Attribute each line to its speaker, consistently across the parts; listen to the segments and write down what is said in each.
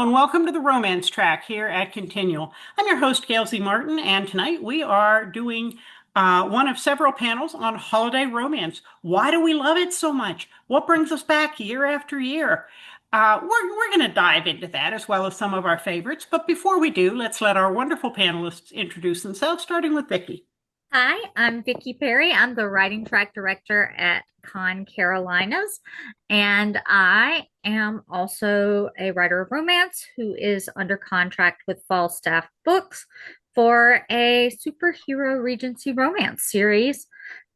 Speaker 1: Hello and welcome to the Romance Track here at Continual. I'm your host, Gail Martin, and tonight we are doing one of several panels on holiday romance. Why do we love it so much? What brings us back year after year? We're going to dive into that as well as some of our favorites. But before we do, let's let our wonderful panelists introduce themselves, starting with Vikki.
Speaker 2: Hi, I'm Vikki Perry. I'm the writing track director at Con Carolinas, and I am also a writer of romance who is under contract with Falstaff Books for a superhero Regency romance series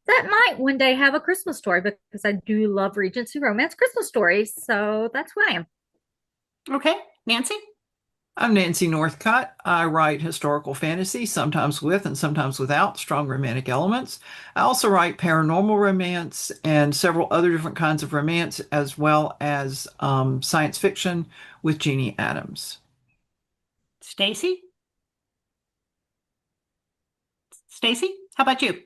Speaker 2: that might one day have a Christmas story because I do love Regency romance Christmas stories. So that's who I am.
Speaker 1: Okay, Nancy?
Speaker 3: I'm Nancy Northcott. I write historical fantasy, sometimes with and sometimes without strong romantic elements. I also write paranormal romance and several other different kinds of romance, as well as science fiction with Jeannie Adams.
Speaker 1: Stacey? Stacey, how about you?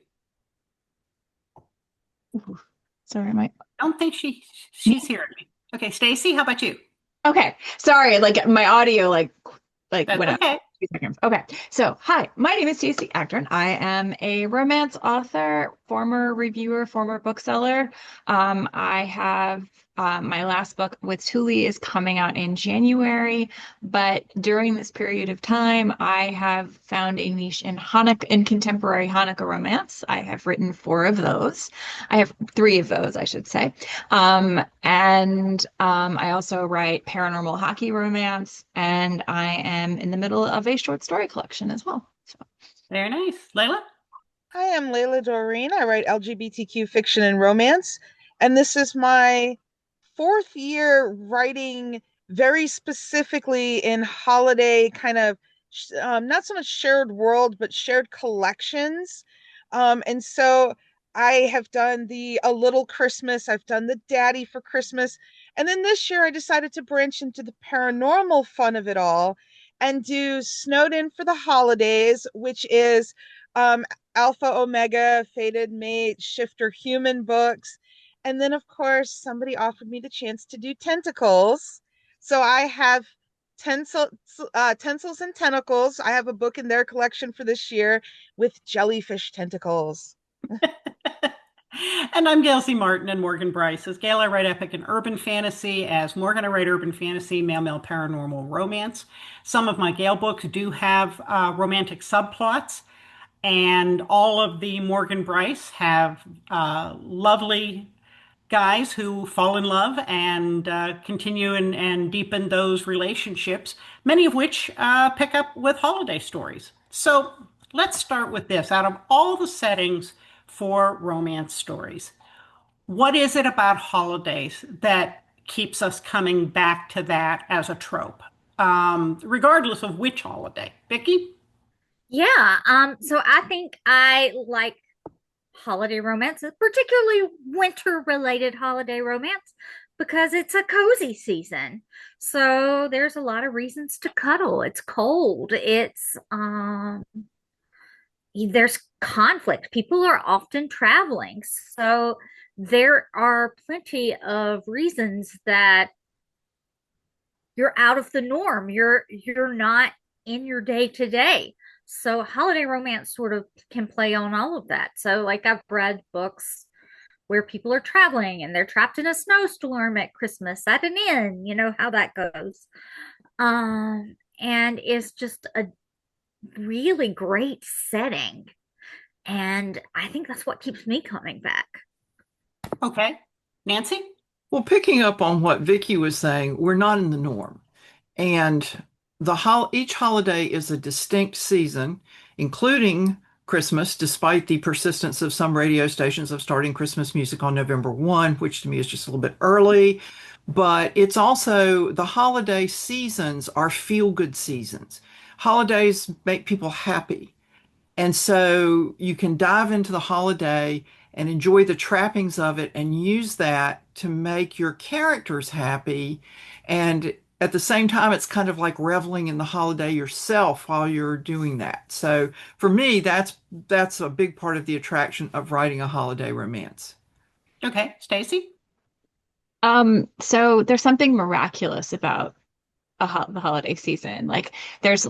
Speaker 4: Sorry,
Speaker 1: I don't think she's hearing me. Okay, Stacey, how about you?
Speaker 4: okay. Sorry, like my audio
Speaker 1: That's
Speaker 4: went out.
Speaker 1: okay.
Speaker 4: 2 seconds. Okay. So, hi, my name is Stacey Agdern. I am a romance author, former reviewer, former bookseller. I have my last book with Thule is coming out in January, but during this period of time, I have found a niche in contemporary Hanukkah romance. I have written 4 of those. I have 3 of those, I should say. I also write paranormal hockey romance, and I am in the middle of a short story collection as well. So,
Speaker 1: Very nice. Layla?
Speaker 5: Hi, I'm Layla Dorine. I write LGBTQ fiction and romance, and this is my 4th year writing very specifically in holiday kind of not so much shared world, but shared collections. And so I have done the A Little Christmas, I've done the Daddy for Christmas, and then this year I decided to branch into the paranormal fun of it all and do Snowed In for the Holidays, which is um, Alpha Omega, Fated Mate, Shifter Human books. And then, of course, somebody offered me the chance to do tentacles. So I have Tensils and Tentacles. I have a book in their collection for this year with jellyfish tentacles.
Speaker 1: And I'm Gail Martin and Morgan Brice. As Gail, I write epic and urban fantasy. As Morgan, I write urban fantasy, male paranormal romance. Some of my Gail books do have romantic subplots, and all of the Morgan Brice have lovely guys who fall in love and continue and deepen those relationships, many of which pick up with holiday stories. So let's start with this. Out of all the settings for romance stories, what is it about holidays that keeps us coming back to that as a trope, regardless of which holiday? Vikki?
Speaker 2: Yeah, so I think I like holiday romance, particularly winter related holiday romance, because it's a cozy season. So there's a lot of reasons to cuddle. It's cold. There's conflict. People are often traveling. So there are plenty of reasons that you're out of the norm. You're not in your day to day. So holiday romance sort of can play on all of that. So like I've read books where people are traveling and they're trapped in a snowstorm at Christmas at an inn, you know how that goes. And it's just a really great setting. And I think that's what keeps me coming back.
Speaker 1: Okay. Nancy?
Speaker 3: Well, picking up on what Vicki was saying, we're not in the norm. And each holiday is a distinct season, including Christmas, despite the persistence of some radio stations of starting Christmas music on November 1, which to me is just a little bit early. But it's also the holiday seasons are feel-good seasons. Holidays make people happy. And so you can dive into the holiday and enjoy the trappings of it and use that to make your characters happy. And at the same time, it's kind of like reveling in the holiday yourself while you're doing that. So for me, that's a big part of the attraction of writing a holiday romance.
Speaker 1: Okay. Stacey?
Speaker 4: so there's something miraculous about the holiday season. Like there's,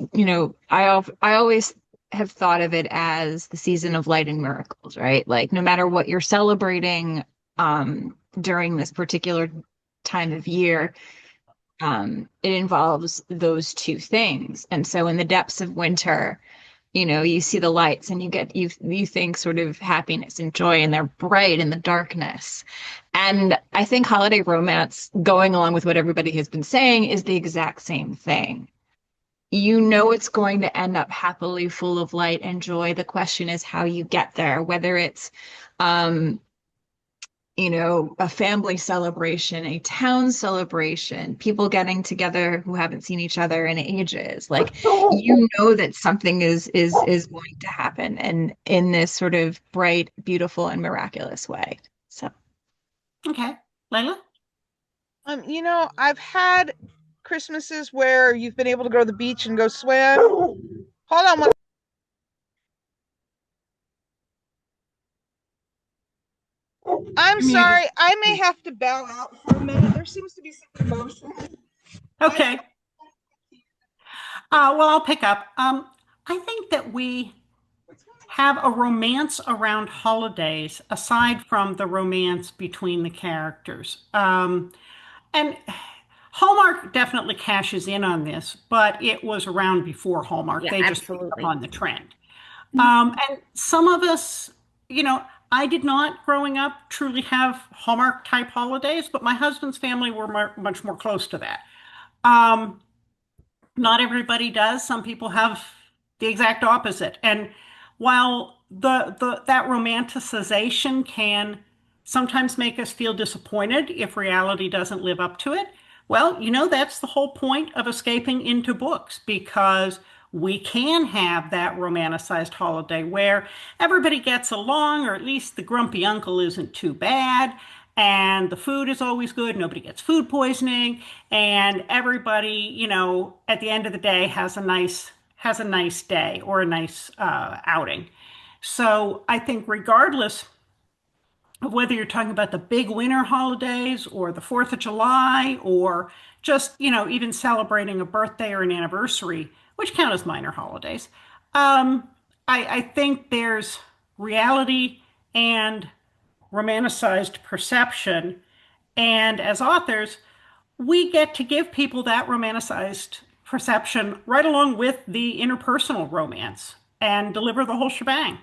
Speaker 4: I always have thought of it as the season of light and miracles, right? Like no matter what you're celebrating during this particular time of year, it involves those two things. And so in the depths of winter, you see the lights and you think sort of happiness and joy, and they're bright in the darkness. And I think holiday romance, going along with what everybody has been saying, is the exact same thing. It's going to end up happily full of light and joy. The question is how you get there, whether it's a family celebration, a town celebration, people getting together who haven't seen each other in ages. Like, that something is going to happen, and in this sort of bright, beautiful, and miraculous way. So,
Speaker 1: Okay, Layla?
Speaker 5: I've had Christmases where you've been able to go to the beach and go swim. Hold on one. I'm sorry. I may have to bow out for a minute. There seems to be some emotion.
Speaker 1: Okay. Well, I'll pick up. I think that we have a romance around holidays aside from the romance between the characters. And Hallmark definitely cashes in on this, but it was around before Hallmark.
Speaker 2: Yeah,
Speaker 1: They just picked up
Speaker 2: absolutely.
Speaker 1: on the trend. And some of us, I did not growing up truly have Hallmark type holidays, but my husband's family were much more close to that. Um, Not everybody does. Some people have the exact opposite. And while that romanticization can sometimes make us feel disappointed if reality doesn't live up to it, well, that's the whole point of escaping into books, because we can have that romanticized holiday where everybody gets along, or at least the grumpy uncle isn't too bad, and the food is always good, nobody gets food poisoning, and everybody, at the end of the day has a nice day or a nice outing. So I think regardless of whether you're talking about the big winter holidays or the 4th of July, or just, even celebrating a birthday or an anniversary, which count as minor holidays, I think there's reality and romanticized perception. And as authors, we get to give people that romanticized perception right along with the interpersonal romance and deliver the whole shebang.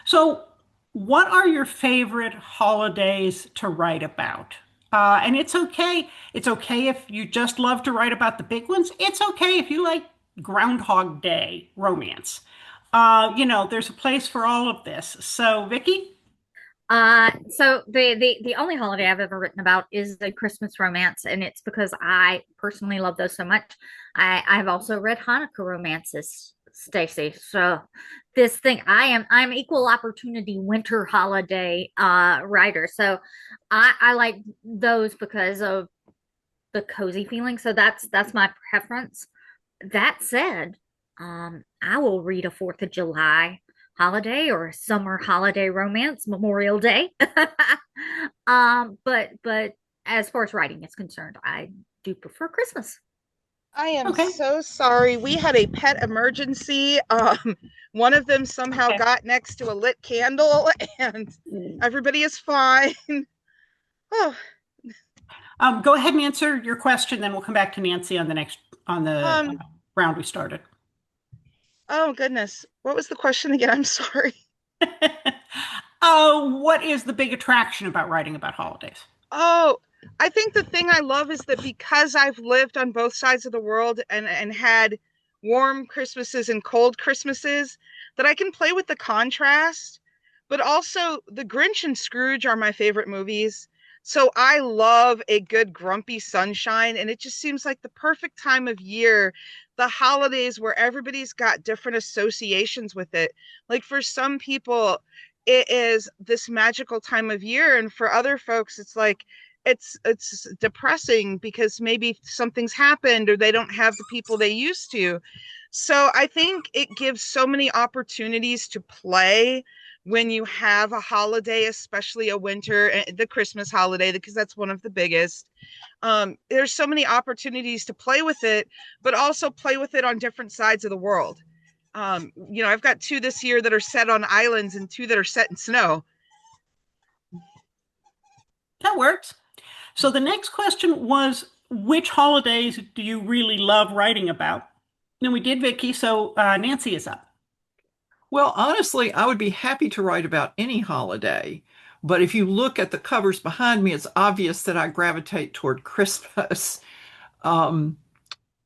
Speaker 1: So, what are your favorite holidays to write about? And it's okay. It's okay if you just love to write about the big ones. It's okay if you like Groundhog Day romance. There's a place for all of this. So, Vicky?
Speaker 2: So the only holiday I've ever written about is the Christmas romance, and it's because I personally love those so much. I've also read Hanukkah romances, Stacey. So this thing, I'm equal opportunity winter holiday writer. So I like those because of the cozy feeling. So that's my preference. That said, I will read a 4th of July holiday or a summer holiday romance, Memorial Day. But as far as writing is concerned, I do prefer Christmas.
Speaker 5: I am
Speaker 1: Okay.
Speaker 5: so sorry. We had a pet emergency. One of them somehow
Speaker 1: Okay.
Speaker 5: got next to a lit candle, and everybody is fine. Oh,
Speaker 1: Go ahead and answer your question, then we'll come back to Nancy on the round we started.
Speaker 5: oh goodness. What was the question again? I'm sorry.
Speaker 1: Oh, what is the big attraction about writing about holidays?
Speaker 5: Oh, I think the thing I love is that because I've lived on both sides of the world and had warm Christmases and cold Christmases, that I can play with the contrast. But also, The Grinch and Scrooge are my favorite movies. So I love a good grumpy sunshine, and it just seems like the perfect time of year, the holidays where everybody's got different associations with it. Like for some people, it is this magical time of year, and for other folks, it's like it's depressing because maybe something's happened or they don't have the people they used to. So I think it gives so many opportunities to play when you have a holiday, especially a winter, the Christmas holiday, because that's one of the biggest. There's so many opportunities to play with it, but also play with it on different sides of the world. I've got 2 this year that are set on islands and 2 that are set in snow.
Speaker 1: That works. So the next question was, which holidays do you really love writing about? And we did Vikki, so Nancy is up.
Speaker 3: Well, honestly, I would be happy to write about any holiday, but if you look at the covers behind me, it's obvious that I gravitate toward Christmas. Um,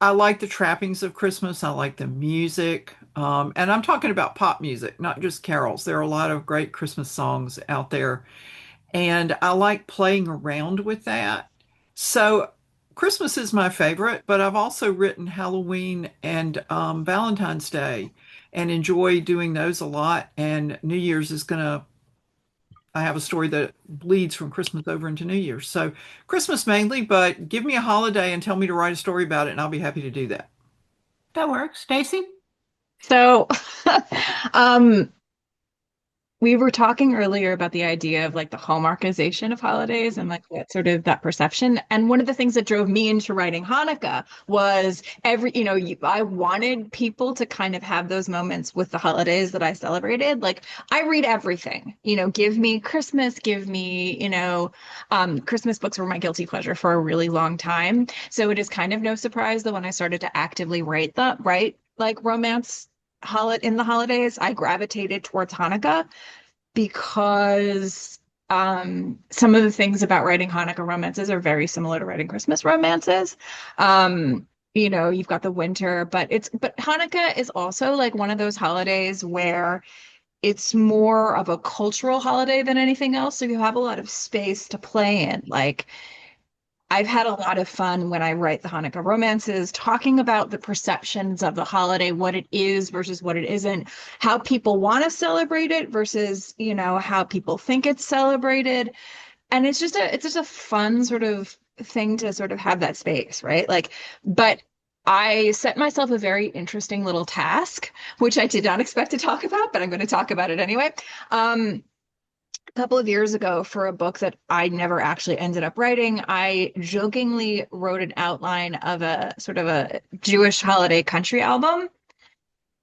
Speaker 3: I like the trappings of Christmas. I like the music. And I'm talking about pop music, not just carols. There are a lot of great Christmas songs out there. And I like playing around with that. So Christmas is my favorite, but I've also written Halloween and Valentine's Day and enjoy doing those a lot. And New Year's is I have a story that bleeds from Christmas over into New Year's. So Christmas mainly, but give me a holiday and tell me to write a story about it, and I'll be happy to do that.
Speaker 1: That works. Stacey?
Speaker 4: So, um, we were talking earlier about the idea of like the hallmarkization of holidays and like that sort of that perception. And one of the things that drove me into writing Hanukkah was I wanted people to kind of have those moments with the holidays that I celebrated. Like I read everything, give me Christmas, give me, Christmas books were my guilty pleasure for a really long time. So it is kind of no surprise that when I started to actively write like romance in the holidays, I gravitated towards Hanukkah because some of the things about writing Hanukkah romances are very similar to writing Christmas romances. You've got the winter, but Hanukkah is also like one of those holidays where it's more of a cultural holiday than anything else. So you have a lot of space to play in. Like I've had a lot of fun when I write the Hanukkah romances, talking about the perceptions of the holiday, what it is versus what it isn't, how people want to celebrate it versus, how people think it's celebrated. And it's just a fun sort of thing to sort of have that space, right? Like, but I set myself a very interesting little task, which I did not expect to talk about, but I'm going to talk about it anyway. A couple of years ago for a book that I never actually ended up writing, I jokingly wrote an outline of a sort of a Jewish holiday country album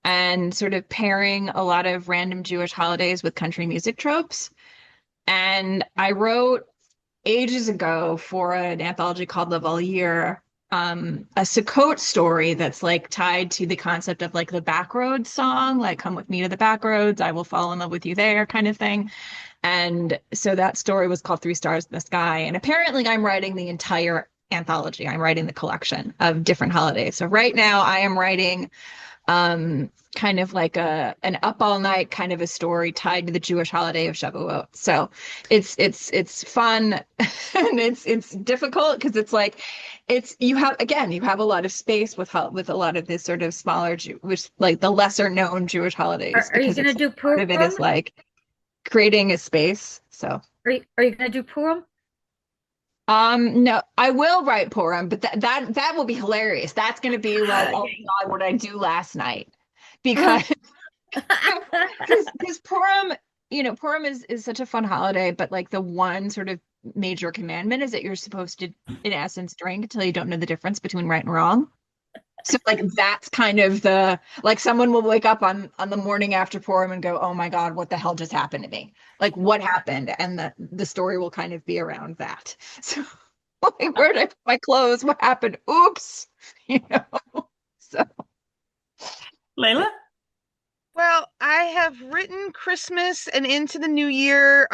Speaker 4: and sort of pairing a lot of random Jewish holidays with country music tropes. And I wrote ages ago for an anthology called La Valier, a Sukkot story that's like tied to the concept of like the Backroads song, like come with me to the Backroads, I will fall in love with you there kind of thing. And so that story was called 3 Stars in the Sky. And apparently I'm writing the entire anthology. I'm writing the collection of different holidays. So right now I am writing kind of like an up all night kind of a story tied to the Jewish holiday of Shavuot. So it's fun and it's difficult because it's like you have a lot of space with a lot of this sort of smaller Jewish, like the lesser known Jewish holidays.
Speaker 2: Are you going to do
Speaker 4: part of it is
Speaker 2: Purim?
Speaker 4: like creating a space. So
Speaker 2: Are you going to do Purim?
Speaker 4: No, I will write Purim, but that will be hilarious. That's going to be like, oh my God, what did I do last night? Because because Purim, Purim is such a fun holiday, but like the one sort of major commandment is that you're supposed to, in essence, drink until you don't know the difference between right and wrong. So like that's kind of like someone will wake up on the morning after Purim and go, oh my God, what the hell just happened to me? Like what happened? And the story will kind of be around that. So like, where did I put my clothes? What happened? Oops. So
Speaker 1: Layla?
Speaker 5: Well, I have written Christmas and into the new year,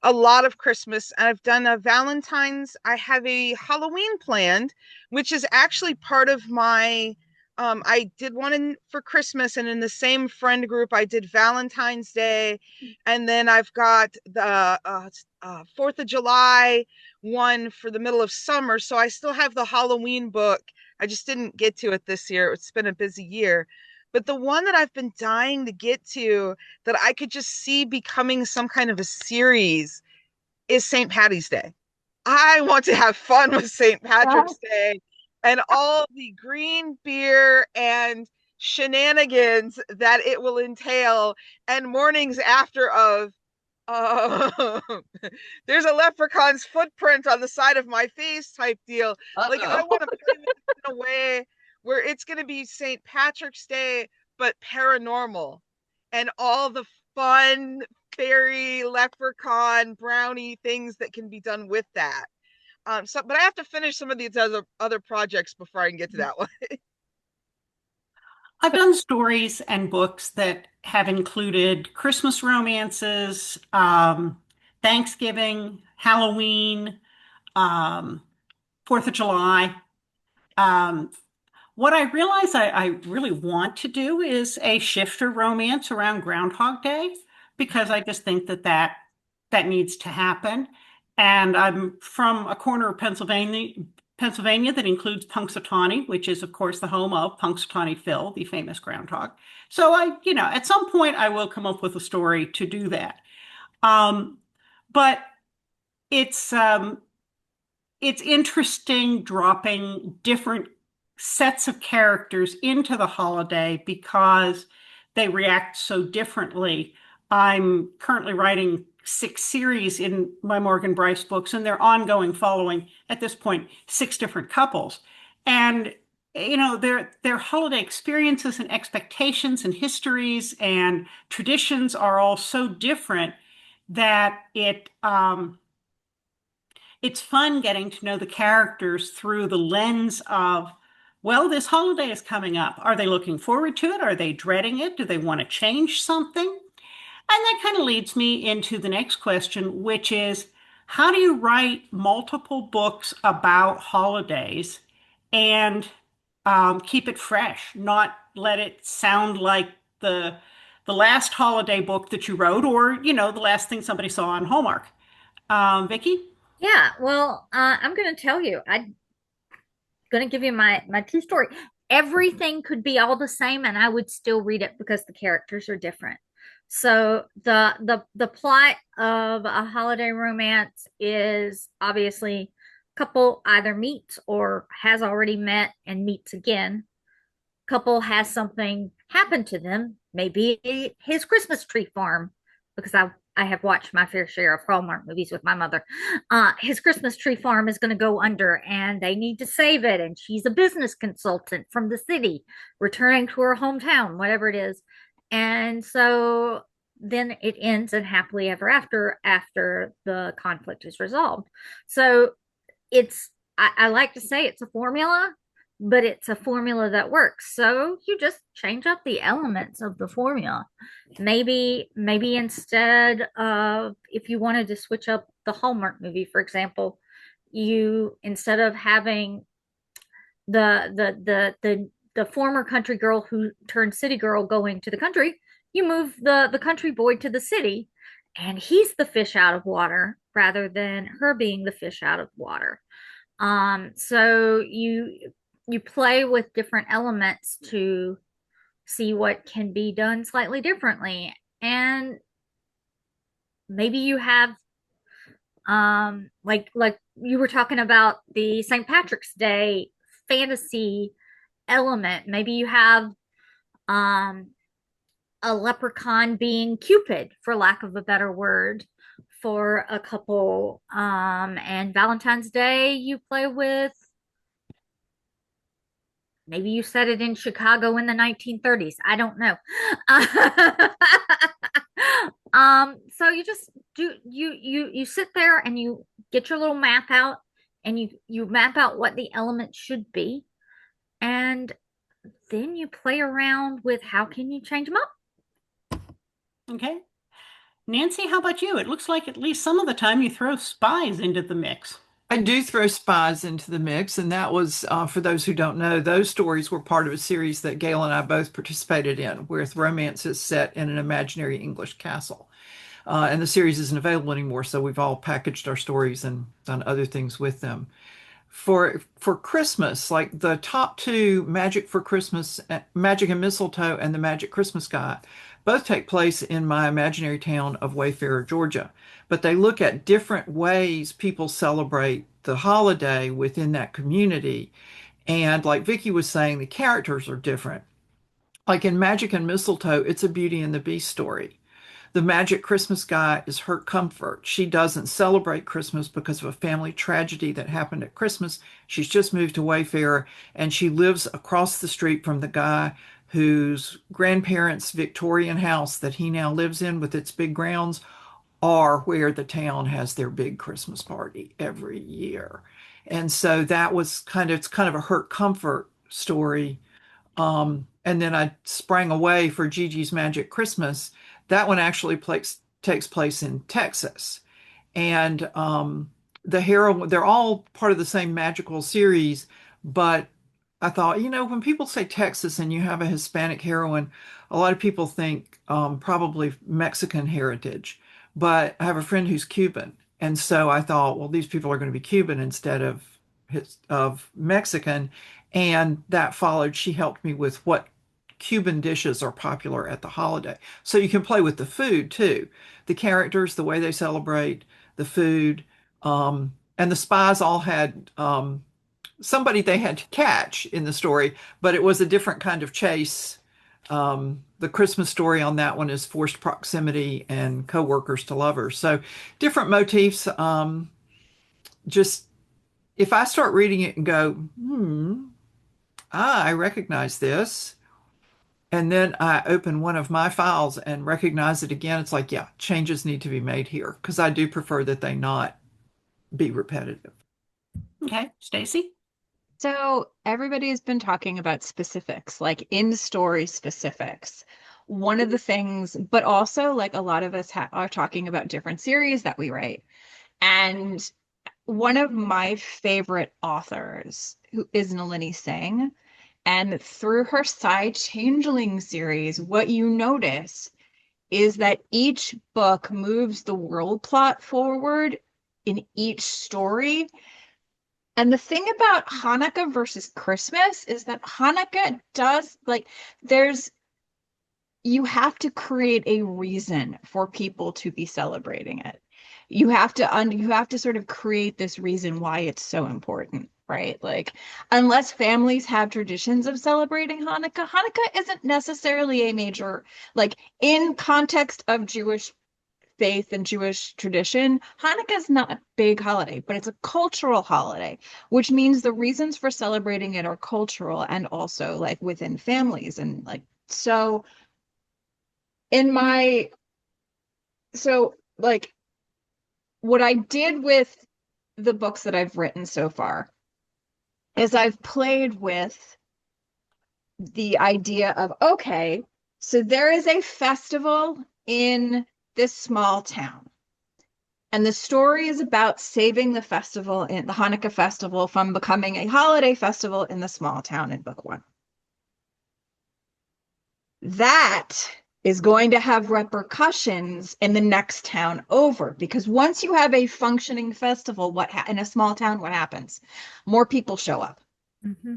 Speaker 5: a lot of Christmas. I've done a Valentine's. I have a Halloween planned, which is actually part of my. I did one for Christmas, and in the same friend group, I did Valentine's Day, and then I've got the 4th of July one for the middle of summer. So I still have the Halloween book. I just didn't get to it this year. It's been a busy year. But the one that I've been dying to get to that I could just see becoming some kind of a series is St. Patty's Day. I want to have fun with St. Patrick's Day and all the green beer and shenanigans that it will entail, and mornings after of uh, there's a leprechaun's footprint on the side of my face type deal. Like, I
Speaker 3: Uh-oh.
Speaker 5: want to play this in a way where it's going to be St. Patrick's Day, but paranormal, and all the fun fairy leprechaun brownie things that can be done with that. But I have to finish some of these other projects before I can get to that one.
Speaker 1: I've done stories and books that have included Christmas romances, Thanksgiving, Halloween, um, Fourth of July. Um, what I realize I really want to do is a shifter romance around Groundhog Day, because I just think that needs to happen. And I'm from a corner of Pennsylvania that includes Punxsutawney, which is, of course, the home of Punxsutawney Phil, the famous groundhog. So at some point I will come up with a story to do that. Um, but it's um, it's interesting dropping different sets of characters into the holiday because they react so differently. I'm currently writing 6 series in my Morgan Brice books, and they're ongoing, following at this point 6 different couples. And their holiday experiences and expectations and histories and traditions are all so different that it's fun getting to know the characters through the lens of, well, this holiday is coming up. Are they looking forward to it? Are they dreading it? Do they want to change something? And that kind of leads me into the next question, which is, how do you write multiple books about holidays and keep it fresh, not let it sound like the the last holiday book that you wrote, or the last thing somebody saw on Hallmark? Vikki?
Speaker 2: Yeah, well, I'm going to tell you, I'm going to give you my true story. Everything could be all the same, and I would still read it because the characters are different. So the plot of a holiday romance is obviously couple either meets or has already met and meets again. Couple has something happen to them, maybe his Christmas tree farm, because I have watched my fair share of Hallmark movies with my mother. His Christmas tree farm is going to go under and they need to save it. And she's a business consultant from the city, returning to her hometown, whatever it is. And so then it ends in happily ever after the conflict is resolved. So I like to say it's a formula, but it's a formula that works. So you just change up the elements of the formula. Maybe instead of, if you wanted to switch up the Hallmark movie, for example, you, instead of having the former country girl who turned city girl going to the country, you move the country boy to the city, and he's the fish out of water rather than her being the fish out of water. So you play with different elements to see what can be done slightly differently. And maybe you have like you were talking about the St. Patrick's Day fantasy element. Maybe you have um a leprechaun being Cupid, for lack of a better word, for a couple. And Valentine's Day you play with, maybe you set it in Chicago in the 1930s. I don't know. So you just you sit there and you get your little map out, and you map out what the elements should be, and then you play around with how can you change them up.
Speaker 1: Okay. Nancy, how about you? It looks like at least some of the time you throw spies into the mix.
Speaker 3: I do throw spies into the mix, and that was, for those who don't know, those stories were part of a series that Gail and I both participated in, where the romance is set in an imaginary English castle. And the series isn't available anymore, so we've all packaged our stories and done other things with them. For Christmas, like the top two, Magic for Christmas, Magic and Mistletoe, and the Magic Christmas Guy, both take place in my imaginary town of Wayfarer, Georgia. But they look at different ways people celebrate the holiday within that community. And like Vikki was saying, the characters are different. Like in Magic and Mistletoe, it's a Beauty and the Beast story. The Magic Christmas guy is her comfort. She doesn't celebrate Christmas because of a family tragedy that happened at Christmas. She's just moved to Wayfair and she lives across the street from the guy whose grandparents' Victorian house that he now lives in with its big grounds are where the town has their big Christmas party every year. And so that was it's kind of a hurt comfort story. And then I sprang away for Gigi's Magic Christmas. That one actually takes place in Texas. And the heroine, they're all part of the same magical series, but I thought, when people say Texas and you have a Hispanic heroine, a lot of people think probably Mexican heritage. But I have a friend who's Cuban, and so I thought, well, these people are going to be Cuban instead of Mexican, and that followed. She helped me with what Cuban dishes are popular at the holiday. So you can play with the food too, the characters, the way they celebrate, the food, and the spies all had somebody they had to catch in the story, but it was a different kind of chase. The Christmas story on that one is forced proximity and co-workers to lovers. So different motifs. Just if I start reading it and go, I recognize this. And then I open one of my files and recognize it again. It's like, yeah, changes need to be made here because I do prefer that they not be repetitive.
Speaker 1: Okay, Stacey?
Speaker 4: So everybody has been talking about specifics, like in-story specifics. One of the things, but also like a lot of us are talking about different series that we write. And one of my favorite authors who is Nalini Singh, and through her Side Changeling series, what you notice is that each book moves the world plot forward in each story. And the thing about Hanukkah versus Christmas is that Hanukkah does, you have to create a reason for people to be celebrating it. You have to sort of create this reason why it's so important, right? Like, unless families have traditions of celebrating Hanukkah, Hanukkah isn't necessarily a major, like, in context of Jewish faith and Jewish tradition, Hanukkah is not a big holiday, but it's a cultural holiday, which means the reasons for celebrating it are cultural and also like within families. And like, so what I did with the books that I've written so far is I've played with the idea of, okay, so there is a festival in this small town. And the story is about saving the festival, in the Hanukkah festival, from becoming a holiday festival in the small town in book one. That is going to have repercussions in the next town over, because once you have a functioning festival, in a small town, what happens? More people show up.
Speaker 2: Mm-hmm.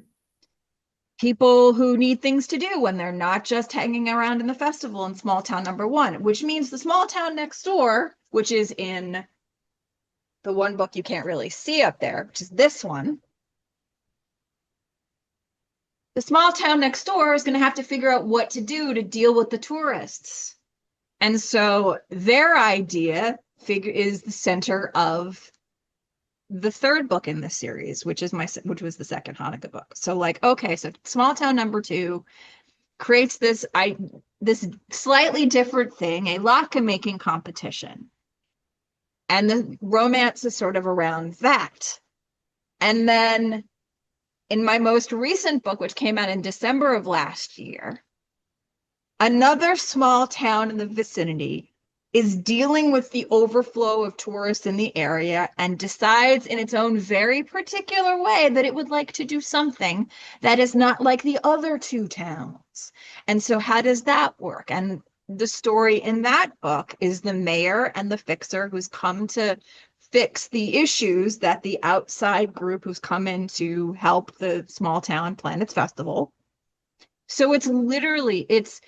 Speaker 4: People who need things to do when they're not just hanging around in the festival in small town number one, which means the small town next door, which is in the one book you can't really see up there, which is this one. The small town next door is going to have to figure out what to do to deal with the tourists. And so their idea is the center of the third book in this series, which was the second Hanukkah book. So like, okay, so small town number two creates this slightly different thing, a latke making competition. And the romance is sort of around that. And then in my most recent book, which came out in December of last year, another small town in the vicinity is dealing with the overflow of tourists in the area and decides in its own very particular way that it would like to do something that is not like the other two towns. And so how does that work? And the story in that book is the mayor and the fixer who's come to fix the issues that the outside group who's come in to help the small town plan its festival. So it's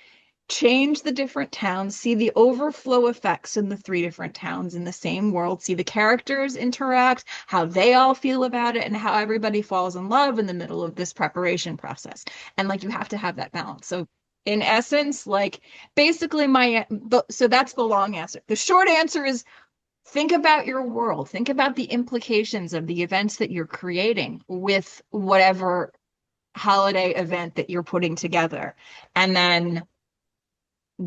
Speaker 4: change the different towns, see the overflow effects in the three different towns in the same world, see the characters interact, how they all feel about it, and how everybody falls in love in the middle of this preparation process. And like, you have to have that balance. So in essence, like basically so that's the long answer. The short answer is think about your world. Think about the implications of the events that you're creating with whatever holiday event that you're putting together. And then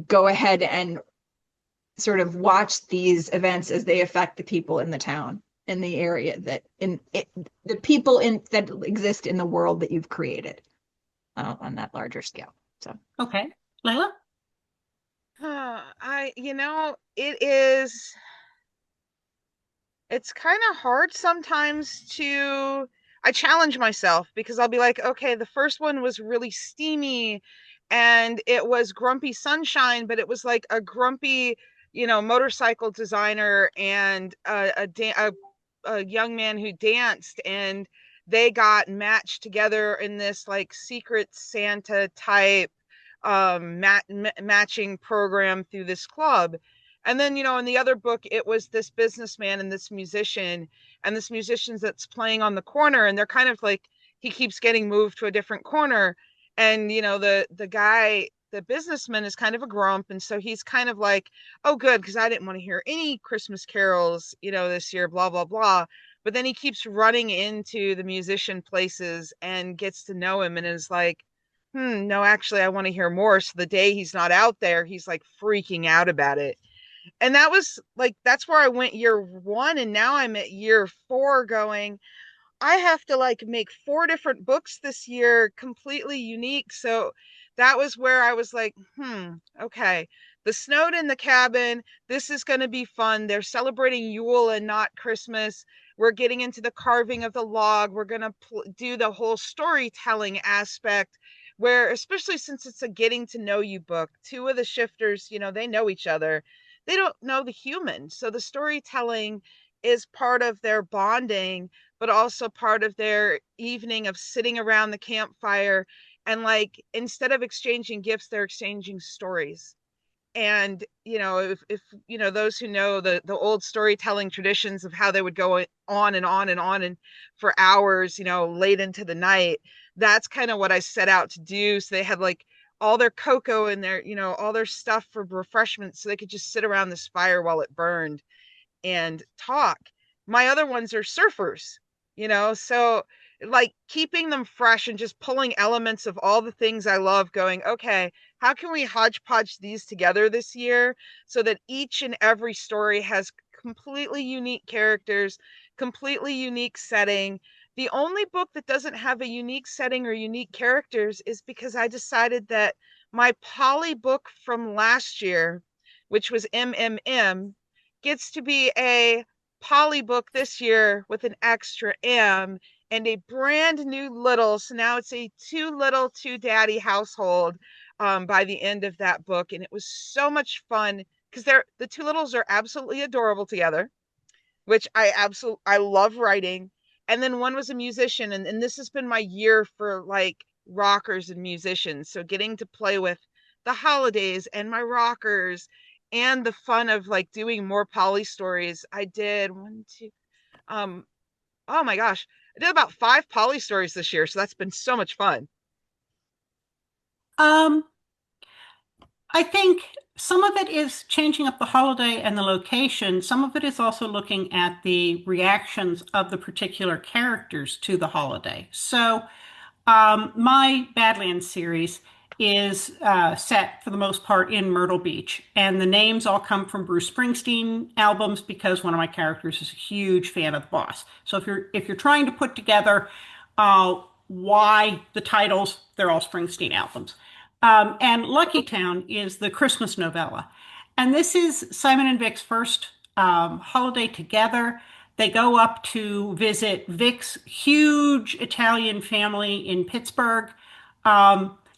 Speaker 4: go ahead and sort of watch these events as they affect the people in the town, in the area the people that exist in the world that you've created on that larger scale. So,
Speaker 1: Okay. Layla?
Speaker 5: It's kind of hard sometimes I challenge myself because I'll be like, okay, the first one was really steamy and it was grumpy sunshine, but it was like a grumpy, motorcycle designer and a young man who danced, and they got matched together in this like secret Santa type matching program through this club. And then, in the other book, it was this businessman and this musician, and this musician's that's playing on the corner, and they're kind of like, he keeps getting moved to a different corner. And, the guy, the businessman is kind of a grump. And so he's kind of like, oh, good, because I didn't want to hear any Christmas carols, this year, blah, blah, blah. But then he keeps running into the musician places and gets to know him and is like, no, actually, I want to hear more. So the day he's not out there, he's like freaking out about it. And that was like, that's where I went year one. And now I'm at year four going, I have to like make 4 different books this year, completely unique. So that was where I was like, okay, the snowed in the cabin. This is going to be fun. They're celebrating Yule and not Christmas. We're getting into the carving of the log. We're going to do the whole storytelling aspect where, especially since it's a getting to know you book, 2 of the shifters, they know each other. They don't know the human. So the storytelling is part of their bonding, but also part of their evening of sitting around the campfire. And like, instead of exchanging gifts, they're exchanging stories. And, if those who know the old storytelling traditions of how they would go on and on and on and for hours, late into the night, that's kind of what I set out to do. So they had like all their cocoa and their, all their stuff for refreshments so they could just sit around this fire while it burned and talk. My other ones are surfers, so like keeping them fresh and just pulling elements of all the things I love, going, okay, how can we hodgepodge these together this year so that each and every story has completely unique characters, completely unique setting. The only book that doesn't have a unique setting or unique characters is because I decided that my poly book from last year, which was MMM, gets to be a poly book this year with an extra M and a brand new little. So now it's a 2 little 2 daddy household by the end of that book. And it was so much fun because the 2 littles are absolutely adorable together, which I love writing. And then one was a musician, and this has been my year for like rockers and musicians. So getting to play with the holidays and my rockers and the fun of like doing more poly stories. I did 1, 2, oh my gosh, I did about 5 poly stories this year. So that's been so much fun.
Speaker 1: Um, I think some of it is changing up the holiday and the location. Some of it is also looking at the reactions of the particular characters to the holiday. So, my Badlands series is set for the most part in Myrtle Beach, and the names all come from Bruce Springsteen albums because one of my characters is a huge fan of the Boss. So if you're trying to put together why the titles, they're all Springsteen albums. And Lucky Town is the Christmas novella. And this is Simon and Vic's first holiday together. They go up to visit Vic's huge Italian family in Pittsburgh.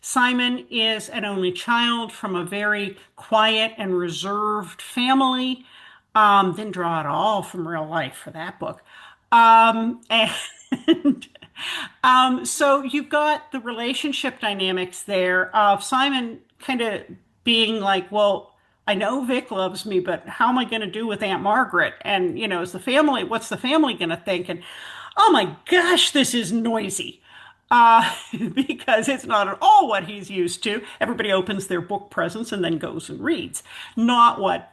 Speaker 1: Simon is an only child from a very quiet and reserved family. Didn't draw at all from real life for that book. And so you've got the relationship dynamics there of Simon kind of being like, well, I know Vic loves me, but how am I going to do with Aunt Margaret? And, what's the family going to think? And oh my gosh, this is noisy. uh, because it's not at all what he's used to. Everybody opens their book presents and then goes and reads, not what,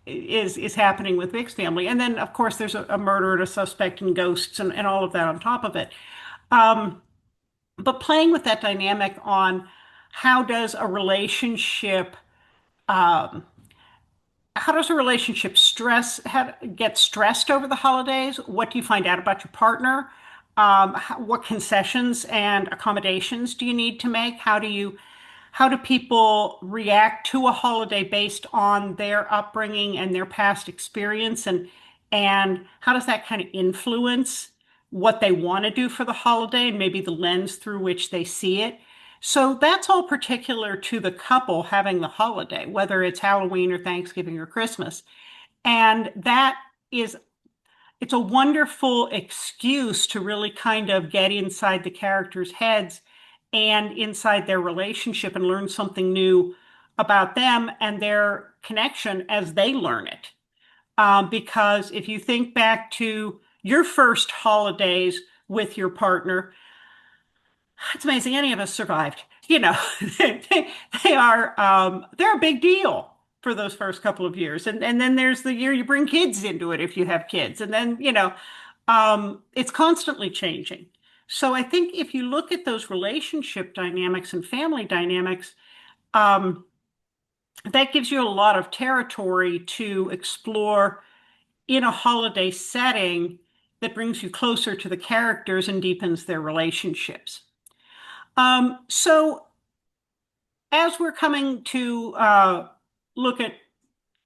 Speaker 1: is happening with Vic's family. And then, of course, there's a murder and a suspect and ghosts and all of that on top of it. Um, but playing with that dynamic on how does a relationship um, how does a relationship get stressed over the holidays? What do you find out about your partner? What concessions and accommodations do you need to make? How do people react to a holiday based on their upbringing and their past experience? And how does that kind of influence what they want to do for the holiday and maybe the lens through which they see it? So that's all particular to the couple having the holiday, whether it's Halloween or Thanksgiving or Christmas. And it's a wonderful excuse to really kind of get inside the characters' heads and inside their relationship and learn something new about them and their connection as they learn it. Because if you think back to your first holidays with your partner, it's amazing any of us survived. They, they're a big deal for those first couple of years. And then there's the year you bring kids into it if you have kids. And then, it's constantly changing. So I think if you look at those relationship dynamics and family dynamics, um, that gives you a lot of territory to explore in a holiday setting that brings you closer to the characters and deepens their relationships. So as we're coming to look at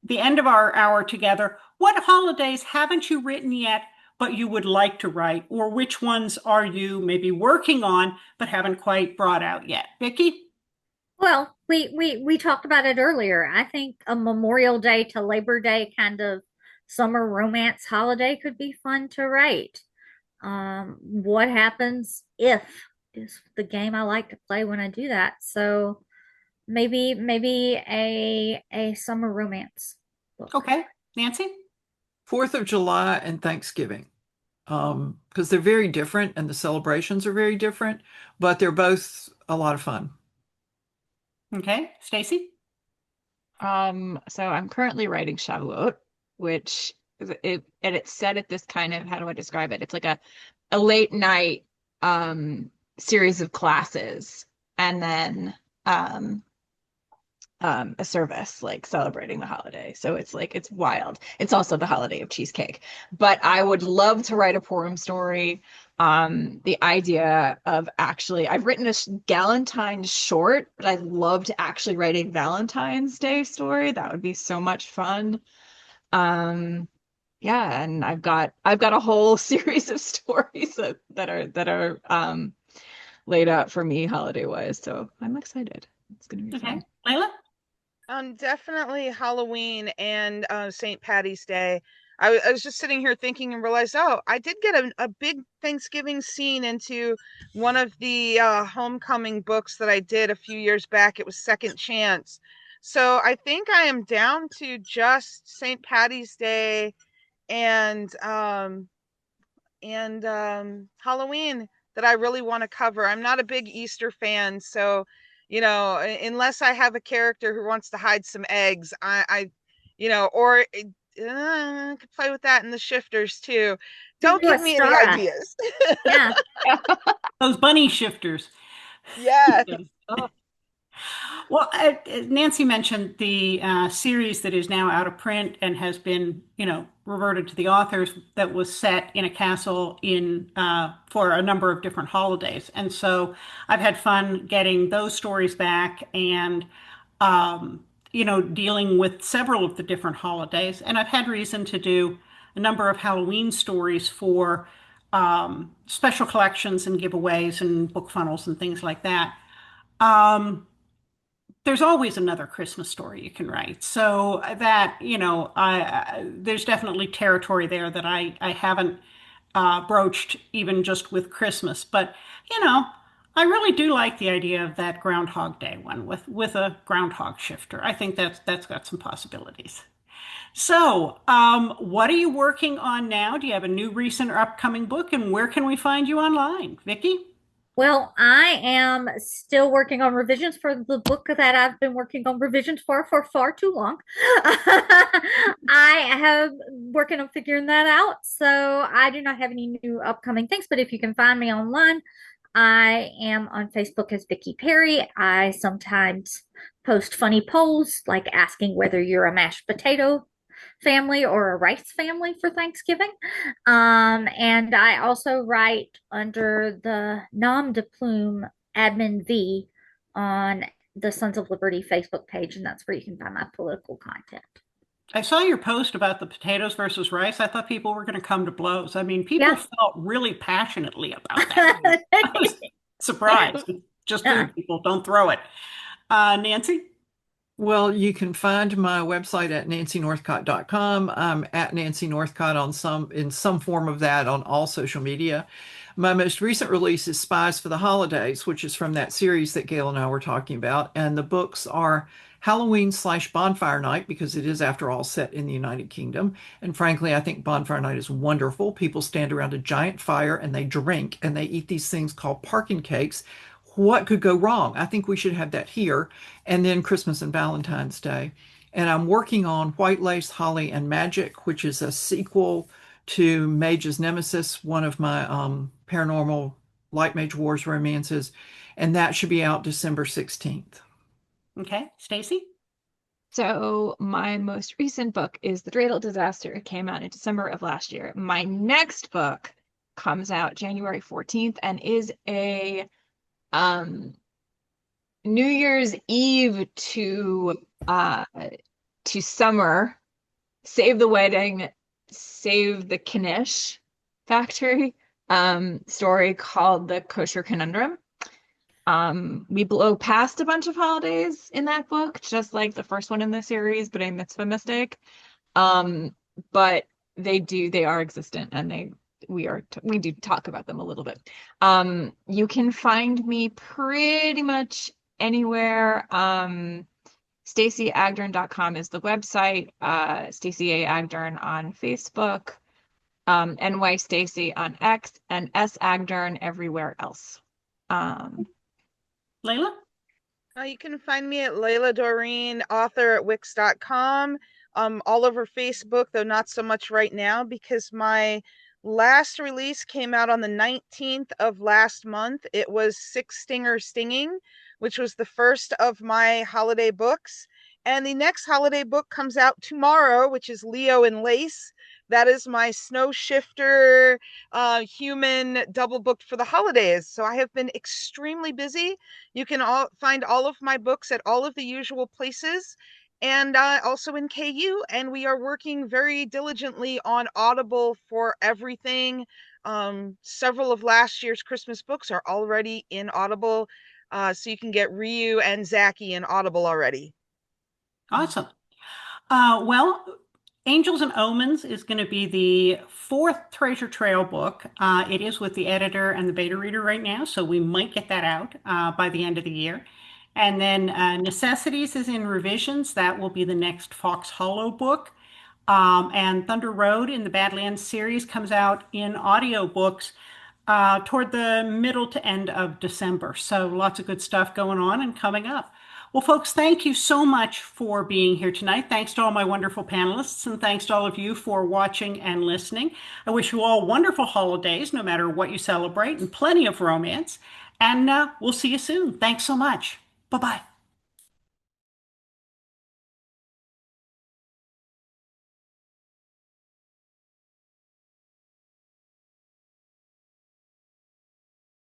Speaker 1: the end of our hour together, what holidays haven't you written yet, but you would like to write? Or which ones are you maybe working on, but haven't quite brought out yet? Vikki?
Speaker 2: Well, we talked about it earlier. I think a Memorial Day to Labor Day kind of summer romance holiday could be fun to write. What happens if is the game I like to play when I do that. So maybe a summer romance book.
Speaker 1: Okay. Nancy?
Speaker 3: 4th of July and Thanksgiving, because they're very different and the celebrations are very different, but they're both a lot of fun.
Speaker 1: Okay. Stacey?
Speaker 4: So I'm currently writing Shavuot, which it's set at this kind of, how do I describe it? It's like a late night series of classes and then a service like celebrating the holiday. So it's like it's wild. It's also the holiday of cheesecake. But I would love to write a Purim story. The idea of actually, I've written a Galentine's short, but I'd love to actually write a Valentine's Day story. That would be so much fun. Yeah, and I've got a whole series of stories that are laid out for me holiday wise. So I'm excited. It's gonna be
Speaker 1: Okay.
Speaker 4: fun.
Speaker 1: Layla?
Speaker 5: Definitely Halloween and St. Patty's Day. I was just sitting here thinking and realized, oh, I did get a big Thanksgiving scene into one of the homecoming books that I did a few years back. It was Second Chance. So I think I am down to just St. Patty's Day and Halloween that I really want to cover. I'm not a big Easter fan, so unless I have a character who wants to hide some eggs, or I could play with that in the shifters too. Don't
Speaker 2: Do a
Speaker 5: give me any
Speaker 2: star.
Speaker 5: ideas.
Speaker 2: Yeah.
Speaker 1: Those bunny shifters.
Speaker 5: Yes.
Speaker 4: Oh,
Speaker 1: Well, Nancy mentioned the series that is now out of print and has been, reverted to the authors that was set in a castle in for a number of different holidays. And so I've had fun getting those stories back and, dealing with several of the different holidays. And I've had reason to do a number of Halloween stories for special collections and giveaways and book funnels and things like that. There's always another Christmas story you can write. So that, there's definitely territory there that I haven't broached even just with Christmas. But, I really do like the idea of that Groundhog Day one with a groundhog shifter. I think that's got some possibilities. So, what are you working on now? Do you have a new recent or upcoming book, and where can we find you online? Vikki?
Speaker 2: Well, I am still working on revisions for the book that I've been working on revisions for far too long. I have working on figuring that out, so I do not have any new upcoming things. But if you can find me online, I am on Facebook as Vikki Perry. I sometimes post funny polls like asking whether you're a mashed potato family or a rice family for Thanksgiving. And I also write under the nom de plume admin V on the Sons of Liberty Facebook page, and that's where you can find my political content.
Speaker 1: I saw your post about the potatoes versus rice. I thought people were going to come to blows. I mean, people
Speaker 2: Yeah.
Speaker 1: felt really passionately about that. I was surprised. Just food, people, don't throw it. Nancy?
Speaker 3: Well, you can find my website at nancynorthcott.com. I'm at Nancy Northcott in some form of that on all social media. My most recent release is Spies for the Holidays, which is from that series that Gail and I were talking about. And the books are Halloween/Bonfire Night, because it is, after all, set in the United Kingdom. And frankly, I think Bonfire Night is wonderful. People stand around a giant fire and they drink and they eat these things called parkin cakes. What could go wrong? I think we should have that here. And then Christmas and Valentine's Day. And I'm working on White Lace, Holly, and Magic, which is a sequel to Mage's Nemesis, one of my paranormal Light Mage Wars romances. And that should be out December 16th.
Speaker 1: Okay. Stacey?
Speaker 4: So my most recent book is The Dreidel Disaster. It came out in December of last year. My next book comes out January 14th and is a New Year's Eve to summer, save the wedding, save the Knish factory story called The Kosher Conundrum. We blow past a bunch of holidays in that book, just like the first one in the series, but a mitzvah mistake. But they are existent, and we do talk about them a little bit. You can find me pretty much anywhere. StaceyAgdern.com is the website. Stacey A. Agdern on Facebook. NY Stacey on X, and S. Agdern everywhere else.
Speaker 1: Layla?
Speaker 5: You can find me at Layla Dorine, author at Wix.com, all over Facebook, though not so much right now because my last release came out on the 19th of last month. It was Six Stinger Stinging, which was the first of my holiday books. And the next holiday book comes out tomorrow, which is Leo and Lace. That is my snow shifter human double booked for the holidays. So I have been extremely busy. You can find all of my books at all of the usual places, and also in KU. And we are working very diligently on Audible for everything. Several of last year's Christmas books are already in Audible, so you can get Ryu and Zaki in Audible already.
Speaker 1: Awesome. Well, Angels and Omens is going to be the fourth Treasure Trail book. It is with the editor and the beta reader right now, so we might get that out by the end of the year. And then Necessities is in revisions. That will be the next Fox Hollow book. And Thunder Road in the Badlands series comes out in audiobooks toward the middle to end of December. So lots of good stuff going on and coming up. Well, folks, thank you so much for being here tonight. Thanks to all my wonderful panelists, and thanks to all of you for watching and listening. I wish you all wonderful holidays, no matter what you celebrate, and plenty of romance. And we'll see you soon. Thanks so much. Bye-bye.